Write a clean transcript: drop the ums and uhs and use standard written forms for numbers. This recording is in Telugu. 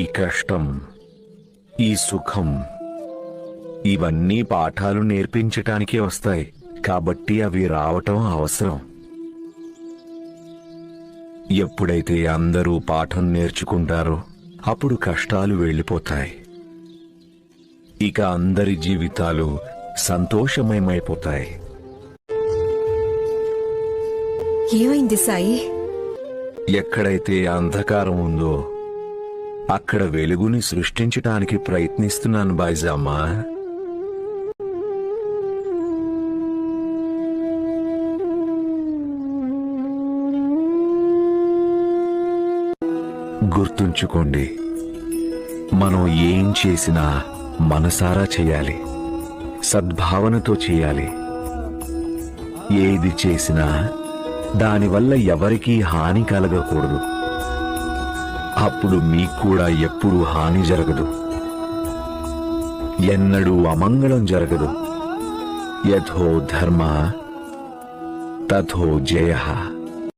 ఈ కష్టం, ఈ సుఖం ఇవన్నీ పాఠాలు నేర్పించటానికే వస్తాయి. కాబట్టి అవి రావటం అవసరం. ఎప్పుడైతే అందరూ పాఠం నేర్చుకుంటారో అప్పుడు కష్టాలు వెళ్ళిపోతాయి. ఇక అందరి జీవితాలు సంతోషమయమైపోతాయి. ఏమైంది సాయి? ఎక్కడైతే అంధకారం ఉందో అక్కడ వెలుగుని సృష్టించటానికి ప్రయత్నిస్తున్నాను బాయిజామ్మా. గుర్తుంచుకోండి, మనం ఏం చేసినా మనసారా చేయాలి, సద్భావనతో చేయాలి. ఏది చేసినా దానివల్ల ఎవరికీ హాని కలగకూడదు. అప్పుడు మీకు కూడా ఎప్పుడూ హాని జరగదు, ఎన్నడూ అమంగళం జరగదు. యథో ధర్మ తథో జయః.